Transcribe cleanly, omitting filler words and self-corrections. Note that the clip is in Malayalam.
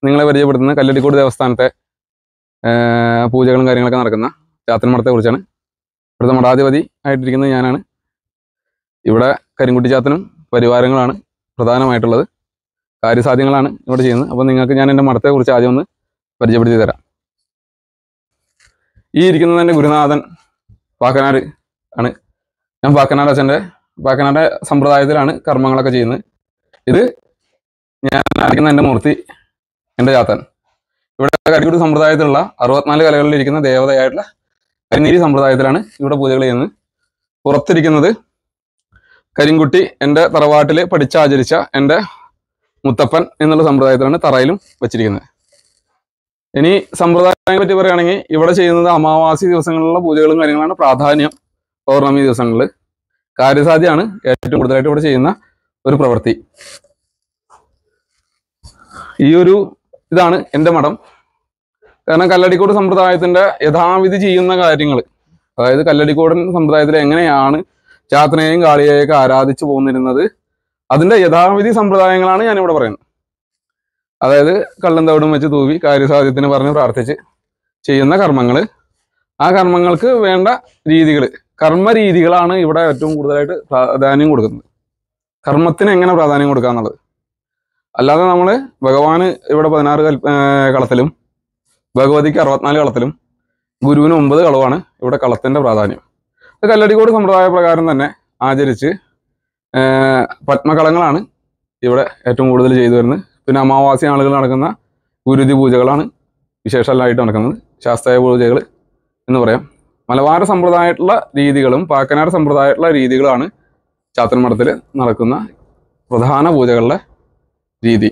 നിങ്ങളെ പരിചയപ്പെടുത്തുന്നത് കല്ലടിക്കോട് ദേവസ്ഥാനത്തെ പൂജകളും കാര്യങ്ങളൊക്കെ നടക്കുന്ന ചാത്തൻ മഠത്തെ കുറിച്ചാണ്. ഇവിടുത്തെ മഠാധിപതി ആയിട്ടിരിക്കുന്നത് ഞാനാണ്. ഇവിടെ കരിങ്കുട്ടി ചാത്തനും പരിവാരങ്ങളാണ് പ്രധാനമായിട്ടുള്ളത്. കാര്യസാധ്യങ്ങളാണ് ഇവിടെ ചെയ്യുന്നത്. അപ്പോൾ നിങ്ങൾക്ക് ഞാൻ എൻ്റെ മഠത്തെക്കുറിച്ച് ആദ്യം ഒന്ന് പരിചയപ്പെടുത്തി തരാം. ഈ ഇരിക്കുന്നത് എൻ്റെ ഗുരുനാഥൻ പാക്കനാട് ആണ്. ഞാൻ പാക്കനാട് സമ്പ്രദായത്തിലാണ് കർമ്മങ്ങളൊക്കെ ചെയ്യുന്നത്. ഇത് ഞാൻ ആയിരിക്കുന്ന എൻ്റെ മൂർത്തി, എൻ്റെ ചാത്തൻ. ഇവിടെ കരിങ്കുട്ടി സമ്പ്രദായത്തിലുള്ള 64 കലകളിലിരിക്കുന്ന ദേവതയായിട്ടുള്ള കരിനീരി സമ്പ്രദായത്തിലാണ് ഇവിടെ പൂജകൾ ചെയ്യുന്നത്. പുറത്തിരിക്കുന്നത് കരിങ്കുട്ടി എൻ്റെ തറവാട്ടിൽ പഠിച്ചാചരിച്ച എൻ്റെ മുത്തപ്പൻ എന്നുള്ള സമ്പ്രദായത്തിലാണ് തറയിലും വെച്ചിരിക്കുന്നത്. ഇനി സമ്പ്രദായങ്ങളെ പറ്റി പറയുകയാണെങ്കിൽ ഇവിടെ ചെയ്യുന്നത് അമാവാസി ദിവസങ്ങളിലുള്ള പൂജകളും കാര്യങ്ങളാണ് പ്രാധാന്യം. പൗർണമി ദിവസങ്ങളിൽ കാര്യസാധ്യമാണ് ഏറ്റവും കൂടുതലായിട്ട് ഇവിടെ ചെയ്യുന്ന ഒരു പ്രവൃത്തി. ഈ ഒരു ഇതാണ് എൻ്റെ മഠം. കാരണം കല്ലടിക്കോട് സമ്പ്രദായത്തിൻ്റെ യഥാവിധി ചെയ്യുന്ന കാര്യങ്ങൾ, അതായത് കല്ലടിക്കോടൻ സമ്പ്രദായത്തിൽ എങ്ങനെയാണ് ചാത്തനെയും കാളിയെയൊക്കെ ആരാധിച്ചു പോന്നിരുന്നത്, അതിൻ്റെ യഥാവിധി സമ്പ്രദായങ്ങളാണ് ഞാനിവിടെ പറയുന്നത്. അതായത് കള്ളും തവിടും വെച്ച് തൂവി കാര്യസാധ്യത്തിന് പറഞ്ഞ് പ്രാർത്ഥിച്ച് ചെയ്യുന്ന കർമ്മങ്ങൾ, ആ കർമ്മങ്ങൾക്ക് വേണ്ട രീതികൾ, കർമ്മരീതികളാണ് ഇവിടെ ഏറ്റവും കൂടുതലായിട്ട് പ്രാധാന്യം കൊടുക്കുന്നത്. കർമ്മത്തിന് എങ്ങനെ പ്രാധാന്യം കൊടുക്കുക എന്നുള്ളത്. അല്ലാതെ നമ്മൾ ഭഗവാന് ഇവിടെ 16 കളത്തിലും ഭഗവതിക്ക് 64 കളത്തിലും ഗുരുവിന് 9 കളവാണ് ഇവിടെ കളത്തിൻ്റെ പ്രാധാന്യം. കല്ലടിക്കോട് സമ്പ്രദായ പ്രകാരം തന്നെ ആചരിച്ച് പത്മകളങ്ങളാണ് ഇവിടെ ഏറ്റവും കൂടുതൽ ചെയ്തു വരുന്നത്. പിന്നെ അമാവാസി നാളുകൾ നടക്കുന്ന ഗുരുതി പൂജകളാണ് വിശേഷമായിട്ട് നടക്കുന്നത്. ശാസ്ത്രീയ പൂജകൾ എന്ന് പറയാം. മലബാർ സമ്പ്രദായമായിട്ടുള്ള രീതികളും പാക്കനാട് സമ്പ്രദായമായിട്ടുള്ള രീതികളാണ് ചാത്തൻ മഠത്തിൽ നടക്കുന്ന പ്രധാന പൂജകളുടെ രീതി.